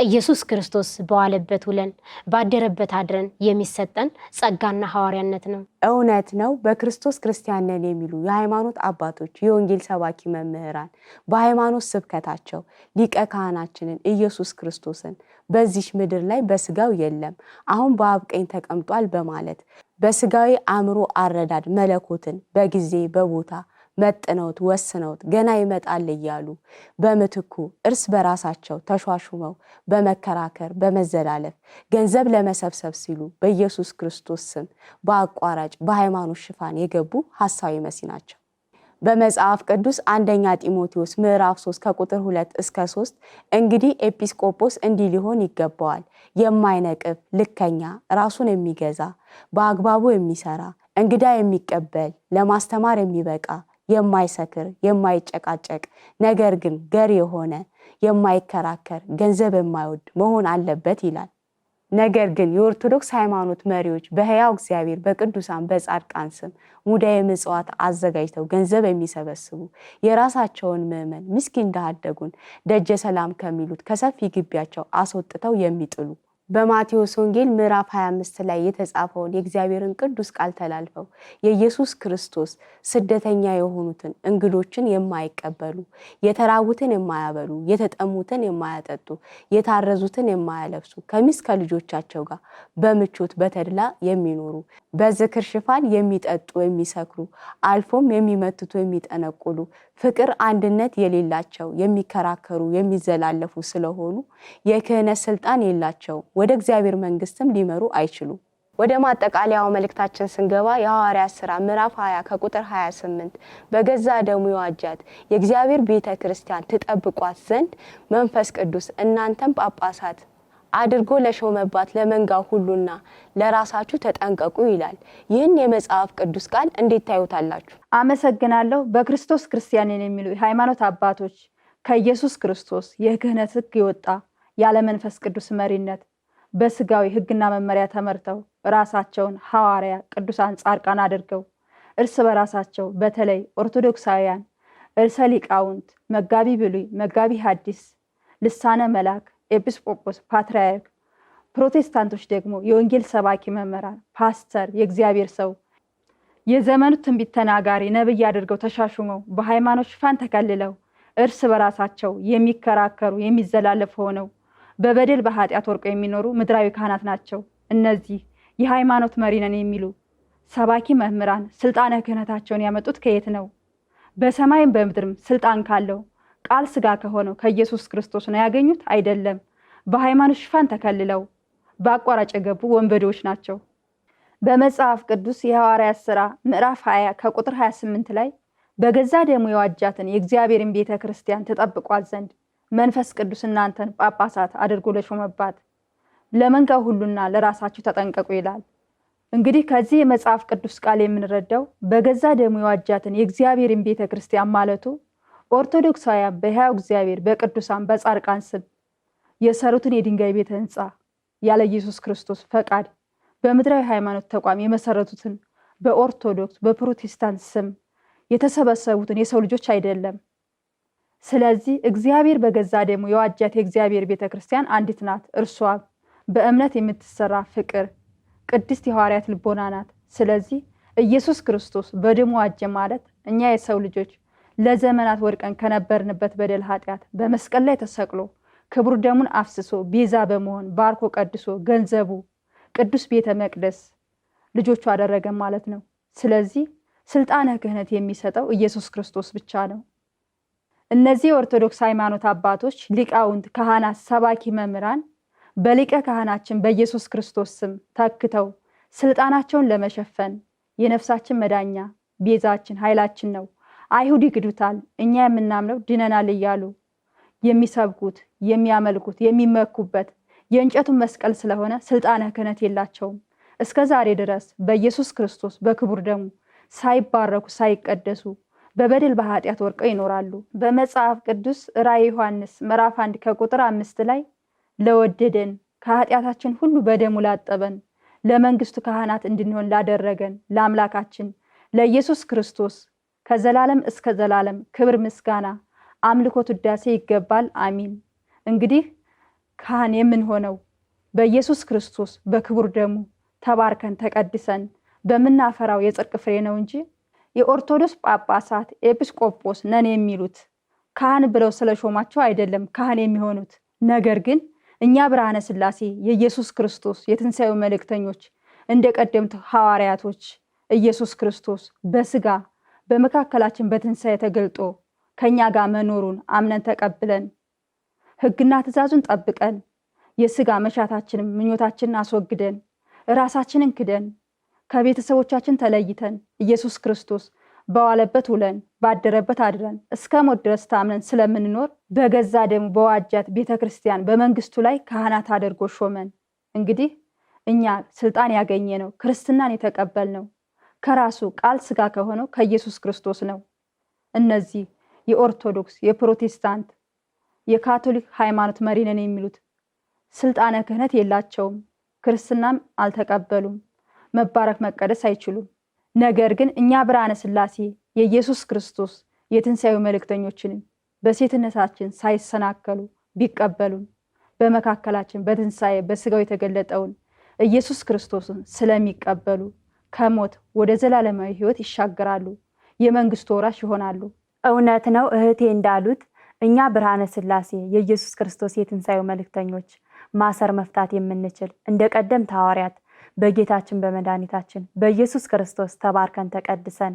ኢየሱስ ክርስቶስ በዋለበት ውለን ባደረበት አድረን የሚሰጠን ጸጋና ሐዋርያነት ነው። እውነት ነው። በክርስቶስ ክርስቲያን ነን የሚሉ የሃይማኖት አባቶች፣ የወንጌል ሰባኪ መምህራን በሃይማኖት ስብከታቸው ሊቀ ካህናችንን ኢየሱስ ክርስቶስን በዚህ ምድር ላይ በሥጋው የለም አሁን በአብ ቀኝ ተቀምጧል በማለት በሥጋዊ አእምሮ አረዳድ መለኮትን በጊዜ በቦታ መጥነውት ወስነውት ገና ይመጣል እያሉ በምትኩ እርስ በራሳቸው ተሿሹመው በመከራከር በመዘላለፍ ገንዘብ ለመሰብሰብ ሲሉ በኢየሱስ ክርስቶስ ስም በአቋራጭ በሃይማኖት ሽፋን የገቡ ሐሳዊ መሲህ ናቸው። በመጽሐፍ ቅዱስ አንደኛ ጢሞቴዎስ ምዕራፍ 3 ከቁጥር 2 እስከ 3 እንግዲህ ኤጲስቆጶስ እንዲህ ሊሆን ይገባዋል፣ የማይነቅፍ ልከኛ፣ ራሱን የሚገዛ በአግባቡ የሚሰራ እንግዳ የሚቀበል ለማስተማር የሚበቃ የማይሰክር የማይጨቃጨቅ ነገር ግን ገር የሆነ የማይከራከር ገንዘብ የማይወድ መሆን አለበት ይላል። ነገር ግን የኦርቶዶክስ ሃይማኖት መሪዎች በሕያው እግዚአብሔር በቅዱሳን በጻድቃን ስም ሙዳየ ምጽዋት አዘጋጅተው ገንዘብ የሚሰበስቡ የራሳቸውን ምዕመን ምስኪን ድሃ አደጉን ደጀ ሰላም ከሚሉት ከሰፊ ግቢያቸው አስወጥተው የሚጥሉ በማቴዎስ ወንጌል ምዕራፍ 25 ላይ የተጻፈውን የእግዚአብሔርን ቅዱስ ቃል ተላልፈው የኢየሱስ ክርስቶስ ስደተኛ የሆኑትን እንግዶችን የማይቀበሉ የተራቡትን የማያበሉ የተጠሙትን የማያጠጡ የታረዙትን የማያለብሱ ከሚስት ከልጆቻቸው ጋር በምቾት በተድላ የሚኖሩ በዝክር ሽፋን የሚጠጡ የሚሰክሩ አልፎም የሚመትቱ የሚጠነቁሉ ፍቅር አንድነት የሌላቸው የሚከራከሩ የሚዘላለፉ ስለሆኑ የክህነት ስልጣን የላቸው ወደ እግዚአብሔር መንግስትም ሊመሩ አይችሉም። ወደ ማጠቃለያው መልእክታችን ስንገባ የሐዋርያት ሥራ ምዕራፍ 20 ከቁጥር 28 በገዛ ደሙ የዋጃት የእግዚአብሔር ቤተክርስቲያን ትጠብቋት ዘንድ መንፈስ ቅዱስ እናንተም ጳጳሳት አድርጎ ለሾመባት ለመንጋው ሁሉና ለራሳችሁ ተጠንቀቁ ይላል። ይህን የመጽሐፍ ቅዱስ ቃል እንዴት ታዩታላችሁ? አመሰግናለሁ። በክርስቶስ ክርስቲያንን የሚሉ የሃይማኖት አባቶች ከኢየሱስ ክርስቶስ የክህነት ሕግ የወጣ ያለ መንፈስ ቅዱስ መሪነት በስጋዊ ሕግና መመሪያ ተመርተው ራሳቸውን ሐዋርያ፣ ቅዱሳን፣ ጻድቃን አድርገው እርስ በራሳቸው በተለይ ኦርቶዶክሳውያን እርሰ ሊቃውንት፣ መጋቢ ብሉይ፣ መጋቢ ሐዲስ፣ ልሳነ መላክ፣ ኤጲስቆጶስ፣ ፓትርያርክ፣ ፕሮቴስታንቶች ደግሞ የወንጌል ሰባኪ መምህራን፣ ፓስተር፣ የእግዚአብሔር ሰው፣ የዘመኑ ትንቢት ተናጋሪ ነብይ አድርገው ተሻሹመው በሃይማኖት ሽፋን ተከልለው እርስ በራሳቸው የሚከራከሩ የሚዘላለፉ ሆነው በበደል በኃጢአት ወርቀው የሚኖሩ ምድራዊ ካህናት ናቸው። እነዚህ የሃይማኖት መሪ ነን የሚሉ ሰባኪ መምህራን ስልጣነ ክህነታቸውን ያመጡት ከየት ነው? በሰማይም በምድርም ስልጣን ካለው ቃል ስጋ ከሆነው ከኢየሱስ ክርስቶስ ነው ያገኙት? አይደለም። በሃይማኖት ሽፋን ተከልለው በአቋራጭ የገቡ ወንበዴዎች ናቸው። በመጽሐፍ ቅዱስ የሐዋርያት ሥራ ምዕራፍ 20 ከቁጥር 28 ላይ በገዛ ደሙ የዋጃትን የእግዚአብሔርን ቤተክርስቲያን ተጠብቋት ዘንድ መንፈስ ቅዱስ እናንተን ጳጳሳት አድርጎ ለሾመባት ለመንጋው ሁሉና ለራሳችሁ ተጠንቀቁ ይላል። እንግዲህ ከዚህ የመጽሐፍ ቅዱስ ቃል የምንረዳው በገዛ ደሙ የዋጃትን የእግዚአብሔርን ቤተክርስቲያን ማለቱ ኦርቶዶክሳውያን በሕያው እግዚአብሔር በቅዱሳን በጻድቃን ስም የሰሩትን የድንጋይ ቤተ ሕንፃ ያለ ኢየሱስ ክርስቶስ ፈቃድ በምድራዊ ሃይማኖት ተቋም የመሰረቱትን በኦርቶዶክስ በፕሮቴስታንት ስም የተሰበሰቡትን የሰው ልጆች አይደለም። ስለዚህ እግዚአብሔር በገዛ ደሙ የዋጃት የእግዚአብሔር ቤተክርስቲያን አንዲት ናት። እርሷም በእምነት የምትሰራ ፍቅር ቅድስት የሐዋርያት ልቦና ናት። ስለዚህ ኢየሱስ ክርስቶስ በደሙ ዋጀ ማለት እኛ የሰው ልጆች ለዘመናት ወድቀን ከነበርንበት በደል ኃጢአት በመስቀል ላይ ተሰቅሎ ክቡር ደሙን አፍስሶ ቤዛ በመሆን ባርኮ ቀድሶ ገንዘቡ ቅዱስ ቤተ መቅደስ ልጆቹ አደረገን ማለት ነው። ስለዚህ ስልጣነ ክህነት የሚሰጠው ኢየሱስ ክርስቶስ ብቻ ነው። እነዚህ የኦርቶዶክስ ሃይማኖት አባቶች ሊቃውንት፣ ካህናት፣ ሰባኪ መምህራን በሊቀ ካህናችን በኢየሱስ ክርስቶስ ስም ተክተው ስልጣናቸውን ለመሸፈን የነፍሳችን መዳኛ ቤዛችን ኃይላችን ነው፣ አይሁድ ይክዱታል፣ እኛ የምናምነው ድነናል እያሉ የሚሰብኩት የሚያመልኩት የሚመኩበት የእንጨቱን መስቀል ስለሆነ ስልጣነ ክህነት የላቸውም። እስከ ዛሬ ድረስ በኢየሱስ ክርስቶስ በክቡር ደሙ ሳይባረኩ ሳይቀደሱ በበደል በኃጢአት ወርቀው ይኖራሉ። በመጽሐፍ ቅዱስ ራዕየ ዮሐንስ ምዕራፍ 1 ከቁጥር 5 ላይ ለወደደን ከኃጢአታችን ሁሉ በደሙ ላጠበን ለመንግስቱ ካህናት እንድንሆን ላደረገን ለአምላካችን ለኢየሱስ ክርስቶስ ከዘላለም እስከ ዘላለም ክብር ምስጋና አምልኮት ውዳሴ ይገባል። አሚን። እንግዲህ ካህን የምንሆነው በኢየሱስ ክርስቶስ በክቡር ደሙ ተባርከን ተቀድሰን በምናፈራው የጽድቅ ፍሬ ነው እንጂ የኦርቶዶክስ ጳጳሳት ኤጲስቆጶስ ነን የሚሉት ካህን ብለው ስለሾማቸው አይደለም ካህን የሚሆኑት። ነገር ግን እኛ ብርሃነ ሥላሴ የኢየሱስ ክርስቶስ የትንሣኤው መልእክተኞች እንደ ቀደምት ሐዋርያቶች ኢየሱስ ክርስቶስ በስጋ በመካከላችን በትንሣኤ ተገልጦ ከኛ ጋር መኖሩን አምነን ተቀብለን ሕግና ትእዛዙን ጠብቀን የስጋ መሻታችንን ምኞታችንን አስወግደን ራሳችንን ክደን ከቤተሰቦቻችን ተለይተን ኢየሱስ ክርስቶስ በዋለበት ውለን ባደረበት አድረን እስከ ሞት ድረስ ታምነን ስለምንኖር በገዛ ደሙ በዋጃት ቤተክርስቲያን በመንግስቱ ላይ ካህናት አድርጎ ሾመን። እንግዲህ እኛ ስልጣን ያገኘ ነው ክርስትናን የተቀበል ነው ከራሱ ቃል ስጋ ከሆነው ከኢየሱስ ክርስቶስ ነው። እነዚህ የኦርቶዶክስ የፕሮቴስታንት የካቶሊክ ሃይማኖት መሪ ነን የሚሉት ስልጣነ ክህነት የላቸውም፣ ክርስትናም አልተቀበሉም፣ መባረክ መቀደስ አይችሉም። ነገር ግን እኛ ብርሃነ ሥላሴ የኢየሱስ ክርስቶስ የትንሣኤው መልእክተኞችን በሴትነታችን ሳይሰናከሉ ቢቀበሉም በመካከላችን በትንሣኤ በስጋው የተገለጠውን ኢየሱስ ክርስቶስን ስለሚቀበሉ ከሞት ወደ ዘላለማዊ ሕይወት ይሻገራሉ፣ የመንግስቱ ወራሽ ይሆናሉ። እውነት ነው እህቴ እንዳሉት እኛ ብርሃነ ሥላሴ የኢየሱስ ክርስቶስ የትንሣኤው መልእክተኞች ማሰር መፍታት የምንችል እንደ ቀደምት ሐዋርያት በጌታችን በመድኃኒታችን በኢየሱስ ክርስቶስ ተባርከን ተቀድሰን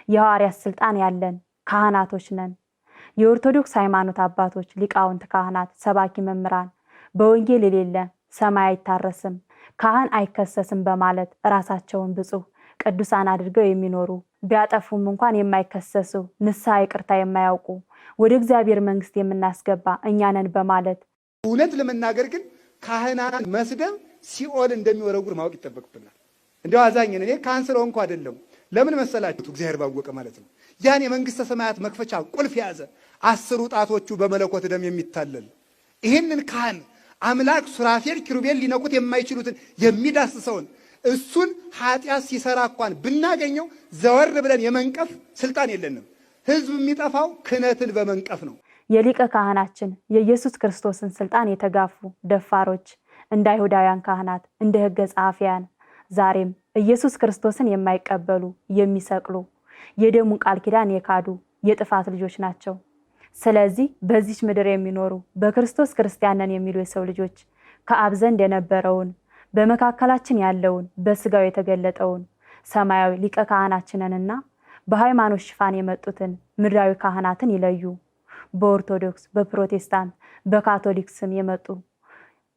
የሐዋርያት ስልጣን ያለን ካህናቶች ነን። የኦርቶዶክስ ሃይማኖት አባቶች ሊቃውንት፣ ካህናት፣ ሰባኪ መምህራን በወንጌል የሌለ ሰማይ አይታረስም፣ ካህን አይከሰስም በማለት ራሳቸውን ብፁዕ ቅዱሳን አድርገው የሚኖሩ ቢያጠፉም እንኳን የማይከሰሱ ንስሐ ይቅርታ የማያውቁ ወደ እግዚአብሔር መንግስት የምናስገባ እኛ ነን በማለት እውነት ለመናገር ግን ካህናት መስደብ ሲኦል እንደሚወረውር ማወቅ ይጠበቅብናል። እንደው አዛኝ ነኝ እኔ ካህን ስለሆንኩ አይደለም። ለምን መሰላችሁ? እግዚአብሔር ባወቀ ማለት ነው። ያን የመንግስተ ሰማያት መክፈቻ ቁልፍ የያዘ 10 ጣቶቹ በመለኮት ደም የሚታለል ይህንን ካህን አምላክ ሱራፌል ኪሩቤል ሊነኩት የማይችሉትን የሚዳስሰውን እሱን ኃጢአት ሲሰራ እንኳን ብናገኘው ዘወር ብለን የመንቀፍ ስልጣን የለንም። ህዝብ የሚጠፋው ክህነትን በመንቀፍ ነው። የሊቀ ካህናችን የኢየሱስ ክርስቶስን ስልጣን የተጋፉ ደፋሮች እንደ አይሁዳውያን ካህናት እንደ ሕገ ጸሐፊያን ዛሬም ኢየሱስ ክርስቶስን የማይቀበሉ የሚሰቅሉ የደሙን ቃል ኪዳን የካዱ የጥፋት ልጆች ናቸው። ስለዚህ በዚች ምድር የሚኖሩ በክርስቶስ ክርስቲያን ነን የሚሉ የሰው ልጆች ከአብ ዘንድ የነበረውን በመካከላችን ያለውን በስጋው የተገለጠውን ሰማያዊ ሊቀ ካህናችንንና በሃይማኖት ሽፋን የመጡትን ምድራዊ ካህናትን ይለዩ። በኦርቶዶክስ፣ በፕሮቴስታንት፣ በካቶሊክ ስም የመጡ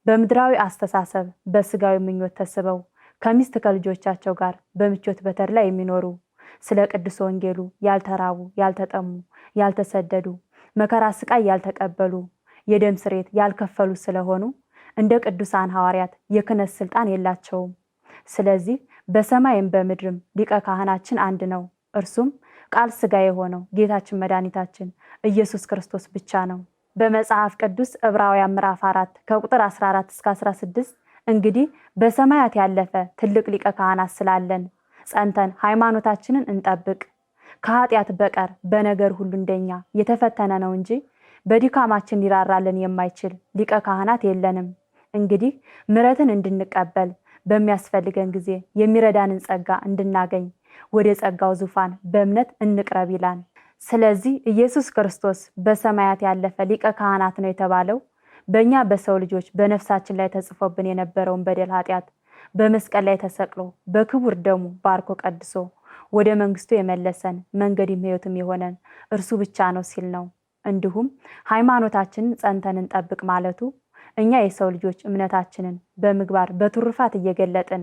በምድራዊ አስተሳሰብ በስጋዊ ምኞት ተስበው ከሚስት ከልጆቻቸው ጋር በምቾት በተድላ የሚኖሩ ስለ ቅዱስ ወንጌሉ ያልተራቡ፣ ያልተጠሙ፣ ያልተሰደዱ፣ መከራ ስቃይ ያልተቀበሉ፣ የደም ስሬት ያልከፈሉ ስለሆኑ እንደ ቅዱሳን ሐዋርያት የክህነት ስልጣን የላቸውም። ስለዚህ በሰማይም በምድርም ሊቀ ካህናችን አንድ ነው። እርሱም ቃል ሥጋ የሆነው ጌታችን መድኃኒታችን ኢየሱስ ክርስቶስ ብቻ ነው። በመጽሐፍ ቅዱስ ዕብራውያን ምዕራፍ 4 ከቁጥር 14 እስከ 16 እንግዲህ በሰማያት ያለፈ ትልቅ ሊቀ ካህናት ስላለን ጸንተን ሃይማኖታችንን እንጠብቅ። ከኃጢአት በቀር በነገር ሁሉ እንደኛ የተፈተነ ነው እንጂ በድካማችን ሊራራልን የማይችል ሊቀ ካህናት የለንም። እንግዲህ ምሕረትን እንድንቀበል በሚያስፈልገን ጊዜ የሚረዳንን ጸጋ እንድናገኝ ወደ ጸጋው ዙፋን በእምነት እንቅረብ ይላል። ስለዚህ ኢየሱስ ክርስቶስ በሰማያት ያለፈ ሊቀ ካህናት ነው የተባለው በእኛ በሰው ልጆች በነፍሳችን ላይ ተጽፎብን የነበረውን በደል ኃጢአት በመስቀል ላይ ተሰቅሎ በክቡር ደሙ ባርኮ ቀድሶ ወደ መንግስቱ የመለሰን መንገድም ሕይወትም የሆነን እርሱ ብቻ ነው ሲል ነው። እንዲሁም ሃይማኖታችንን ጸንተን እንጠብቅ ማለቱ እኛ የሰው ልጆች እምነታችንን በምግባር በትሩፋት እየገለጥን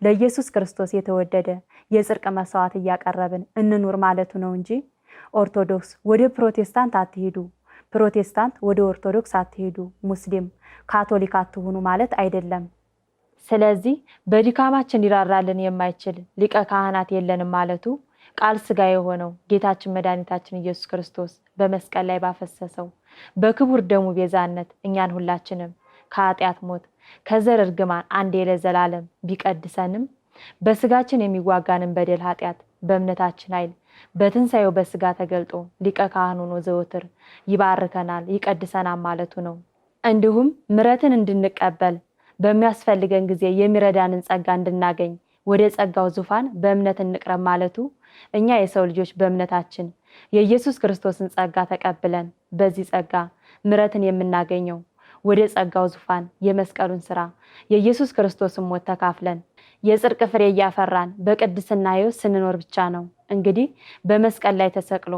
ለኢየሱስ ክርስቶስ የተወደደ የጽድቅ መስዋዕት እያቀረብን እንኑር ማለቱ ነው እንጂ ኦርቶዶክስ ወደ ፕሮቴስታንት አትሄዱ፣ ፕሮቴስታንት ወደ ኦርቶዶክስ አትሄዱ፣ ሙስሊም ካቶሊክ አትሁኑ ማለት አይደለም። ስለዚህ በድካማችን ሊራራልን የማይችል ሊቀ ካህናት የለንም ማለቱ ቃል ሥጋ የሆነው ጌታችን መድኃኒታችን ኢየሱስ ክርስቶስ በመስቀል ላይ ባፈሰሰው በክቡር ደሙ ቤዛነት እኛን ሁላችንም ከኃጢአት ሞት ከዘር እርግማን አንዴ ለዘላለም ቢቀድሰንም በስጋችን የሚዋጋንን በደል ኃጢአት በእምነታችን ኃይል በትንሣኤው በስጋ ተገልጦ ሊቀ ካህን ሆኖ ዘወትር ይባርከናል፣ ይቀድሰናል ማለቱ ነው። እንዲሁም ምሕረትን እንድንቀበል በሚያስፈልገን ጊዜ የሚረዳንን ጸጋ እንድናገኝ ወደ ጸጋው ዙፋን በእምነት እንቅረብ ማለቱ እኛ የሰው ልጆች በእምነታችን የኢየሱስ ክርስቶስን ጸጋ ተቀብለን በዚህ ጸጋ ምሕረትን የምናገኘው ወደ ጸጋው ዙፋን የመስቀሉን ስራ የኢየሱስ ክርስቶስን ሞት ተካፍለን የጽድቅ ፍሬ እያፈራን በቅድስና ሕይወት ስንኖር ብቻ ነው። እንግዲህ በመስቀል ላይ ተሰቅሎ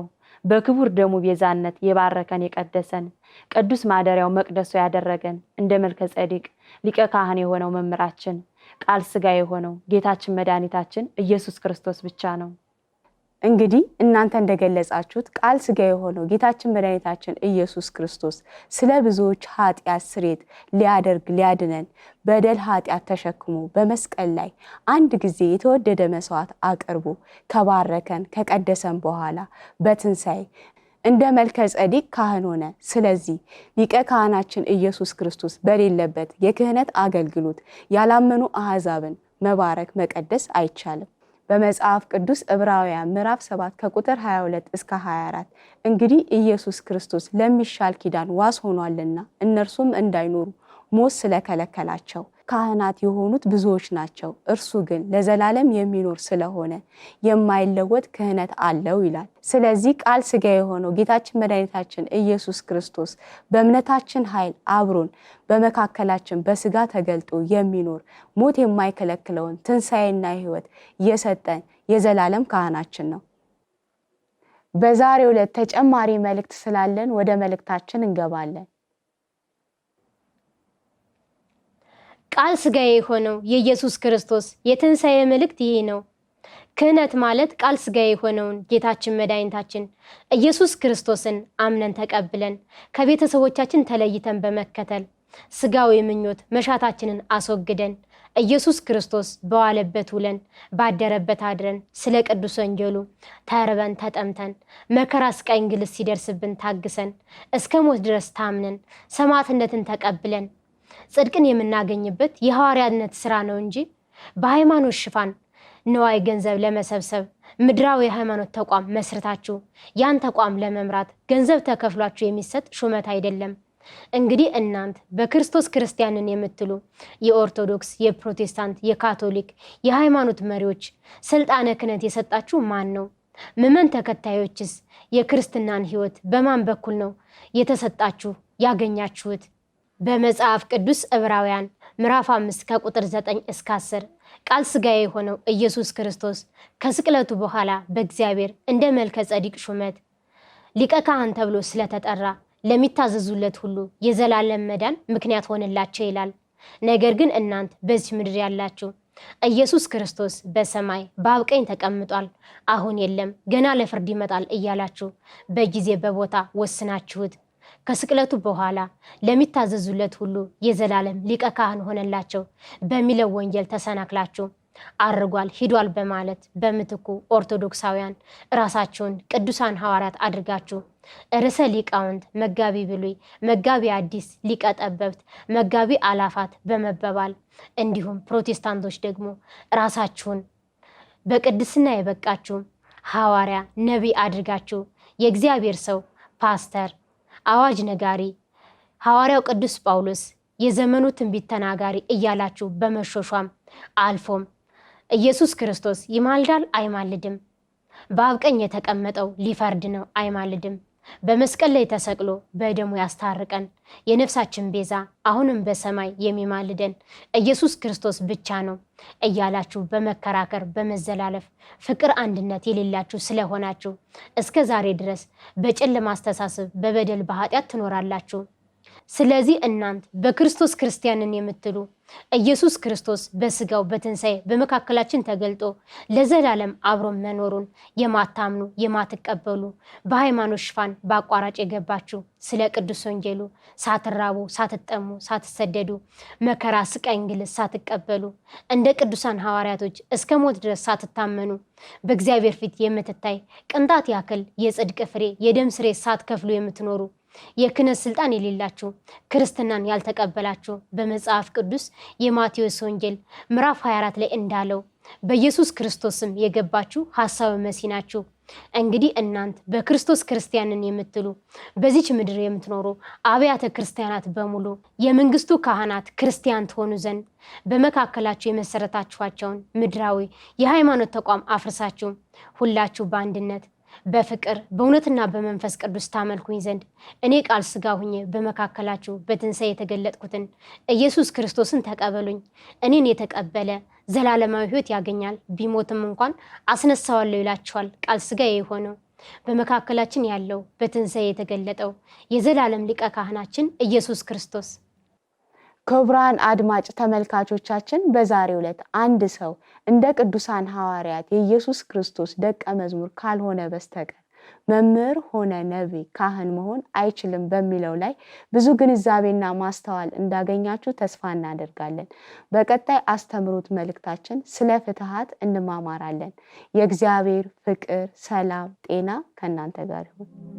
በክቡር ደሙ ቤዛነት የባረከን የቀደሰን ቅዱስ ማደሪያው መቅደሱ ያደረገን እንደ መልከ ጼዴቅ ሊቀ ካህን የሆነው መምህራችን ቃል ሥጋ የሆነው ጌታችን መድኃኒታችን ኢየሱስ ክርስቶስ ብቻ ነው። እንግዲህ እናንተ እንደገለጻችሁት ቃል ሥጋ የሆነው ጌታችን መድኃኒታችን ኢየሱስ ክርስቶስ ስለ ብዙዎች ኃጢአት ስርየት ሊያድነን በደል ኃጢአት ተሸክሞ በመስቀል ላይ አንድ ጊዜ የተወደደ መስዋዕት አቅርቦ ከባረከን ከቀደሰን በኋላ በትንሣኤ እንደ መልከ ጼዴቅ ካህን ሆነ። ስለዚህ ሊቀ ካህናችን ኢየሱስ ክርስቶስ በሌለበት የክህነት አገልግሎት ያላመኑ አሕዛብን መባረክ መቀደስ አይቻልም። በመጽሐፍ ቅዱስ ዕብራውያን ምዕራፍ 7 ከቁጥር 22 እስከ 24 እንግዲህ ኢየሱስ ክርስቶስ ለሚሻል ኪዳን ዋስ ሆኗልና እነርሱም እንዳይኖሩ ሞት ስለከለከላቸው ካህናት የሆኑት ብዙዎች ናቸው። እርሱ ግን ለዘላለም የሚኖር ስለሆነ የማይለወጥ ክህነት አለው ይላል። ስለዚህ ቃል ሥጋ የሆነው ጌታችን መድኃኒታችን ኢየሱስ ክርስቶስ በእምነታችን ኃይል አብሮን በመካከላችን በስጋ ተገልጦ የሚኖር ሞት የማይከለክለውን ትንሣኤና ሕይወት የሰጠን የዘላለም ካህናችን ነው። በዛሬው ዕለት ተጨማሪ መልእክት ስላለን ወደ መልእክታችን እንገባለን። ቃል ሥጋዬ የሆነው የኢየሱስ ክርስቶስ የትንሣኤ መልእክት ይሄ ነው። ክህነት ማለት ቃል ሥጋዬ የሆነውን ጌታችን መድኃኒታችን ኢየሱስ ክርስቶስን አምነን ተቀብለን ከቤተሰቦቻችን ተለይተን በመከተል ሥጋዊ ምኞት መሻታችንን አስወግደን ኢየሱስ ክርስቶስ በዋለበት ውለን ባደረበት አድረን ስለ ቅዱስ ወንጌሉ ተርበን ተጠምተን መከራ ስቃይ እንግልት ሲደርስብን ታግሰን እስከ ሞት ድረስ ታምነን ሰማዕትነትን ተቀብለን ጽድቅን የምናገኝበት የሐዋርያነት ሥራ ነው እንጂ በሃይማኖት ሽፋን ንዋይ ገንዘብ ለመሰብሰብ ምድራዊ የሃይማኖት ተቋም መስርታችሁ ያን ተቋም ለመምራት ገንዘብ ተከፍሏችሁ የሚሰጥ ሹመት አይደለም። እንግዲህ እናንተ በክርስቶስ ክርስቲያንን የምትሉ የኦርቶዶክስ፣ የፕሮቴስታንት፣ የካቶሊክ የሃይማኖት መሪዎች ስልጣነ ክህነት የሰጣችሁ ማን ነው? ምዕመን ተከታዮችስ የክርስትናን ሕይወት በማን በኩል ነው የተሰጣችሁ ያገኛችሁት? በመጽሐፍ ቅዱስ ዕብራውያን ምዕራፍ 5 ከቁጥር 9 እስከ 10 ቃል ሥጋዬ የሆነው ኢየሱስ ክርስቶስ ከስቅለቱ በኋላ በእግዚአብሔር እንደ መልከ ጸዲቅ ሹመት ሊቀ ካህን ተብሎ ስለተጠራ ለሚታዘዙለት ሁሉ የዘላለም መዳን ምክንያት ሆነላቸው ይላል። ነገር ግን እናንተ በዚህ ምድር ያላችሁ ኢየሱስ ክርስቶስ በሰማይ በአብ ቀኝ ተቀምጧል፣ አሁን የለም፣ ገና ለፍርድ ይመጣል እያላችሁ በጊዜ በቦታ ወስናችሁት ከስቅለቱ በኋላ ለሚታዘዙለት ሁሉ የዘላለም ሊቀ ካህን ሆነላቸው በሚለው ወንጌል ተሰናክላችሁ አርጓል ሂዷል በማለት በምትኩ ኦርቶዶክሳውያን ራሳችሁን ቅዱሳን ሐዋርያት አድርጋችሁ ርዕሰ ሊቃውንት መጋቢ ብሉይ፣ መጋቢ አዲስ፣ ሊቀ ጠበብት፣ መጋቢ አላፋት በመባባል እንዲሁም ፕሮቴስታንቶች ደግሞ ራሳችሁን በቅድስና የበቃችሁ ሐዋርያ ነቢይ አድርጋችሁ የእግዚአብሔር ሰው ፓስተር፣ አዋጅ ነጋሪ፣ ሐዋርያው ቅዱስ ጳውሎስ የዘመኑ ትንቢት ተናጋሪ እያላችሁ በመሾሿም አልፎም ኢየሱስ ክርስቶስ ይማልዳል አይማልድም፣ በአብ ቀኝ የተቀመጠው ሊፈርድ ነው አይማልድም፣ በመስቀል ላይ ተሰቅሎ በደሙ ያስታርቀን የነፍሳችን ቤዛ አሁንም በሰማይ የሚማልደን ኢየሱስ ክርስቶስ ብቻ ነው እያላችሁ በመከራከር በመዘላለፍ ፍቅር አንድነት የሌላችሁ ስለሆናችሁ እስከ ዛሬ ድረስ በጨለማ አስተሳሰብ በበደል በኃጢአት ትኖራላችሁ። ስለዚህ እናንተ በክርስቶስ ክርስቲያንን የምትሉ ኢየሱስ ክርስቶስ በስጋው በትንሣኤ በመካከላችን ተገልጦ ለዘላለም አብሮ መኖሩን የማታምኑ የማትቀበሉ በሃይማኖት ሽፋን በአቋራጭ የገባችሁ ስለ ቅዱስ ወንጌሉ ሳትራቡ ሳትጠሙ ሳትሰደዱ መከራ ስቃይ እንግልት ሳትቀበሉ እንደ ቅዱሳን ሐዋርያቶች እስከ ሞት ድረስ ሳትታመኑ በእግዚአብሔር ፊት የምትታይ ቅንጣት ያክል የጽድቅ ፍሬ የደም ስሬ ሳትከፍሉ የምትኖሩ የክህነት ስልጣን የሌላችሁ ክርስትናን ያልተቀበላችሁ በመጽሐፍ ቅዱስ የማቴዎስ ወንጌል ምዕራፍ 24 ላይ እንዳለው በኢየሱስ ክርስቶስም የገባችሁ ሐሳዊ መሲህ ናችሁ። እንግዲህ እናንተ በክርስቶስ ክርስቲያንን የምትሉ በዚች ምድር የምትኖሩ አብያተ ክርስቲያናት በሙሉ የመንግስቱ ካህናት ክርስቲያን ትሆኑ ዘንድ በመካከላችሁ የመሰረታችኋቸውን ምድራዊ የሃይማኖት ተቋም አፍርሳችሁ ሁላችሁ በአንድነት በፍቅር በእውነትና በመንፈስ ቅዱስ ታመልኩኝ ዘንድ እኔ ቃል ሥጋ ሁኜ በመካከላችሁ በትንሣኤ የተገለጥኩትን ኢየሱስ ክርስቶስን ተቀበሉኝ። እኔን የተቀበለ ዘላለማዊ ሕይወት ያገኛል፣ ቢሞትም እንኳን አስነሳዋለሁ ይላችኋል ቃል ሥጋ የሆነው በመካከላችን ያለው በትንሣኤ የተገለጠው የዘላለም ሊቀ ካህናችን ኢየሱስ ክርስቶስ። ክቡራን አድማጭ ተመልካቾቻችን በዛሬው ዕለት አንድ ሰው እንደ ቅዱሳን ሐዋርያት የኢየሱስ ክርስቶስ ደቀ መዝሙር ካልሆነ በስተቀር መምህር ሆነ ነቢይ ካህን መሆን አይችልም በሚለው ላይ ብዙ ግንዛቤና ማስተዋል እንዳገኛችሁ ተስፋ እናደርጋለን። በቀጣይ አስተምሮት መልእክታችን ስለ ፍትሃት እንማማራለን። የእግዚአብሔር ፍቅር፣ ሰላም፣ ጤና ከእናንተ ጋር ይሁን።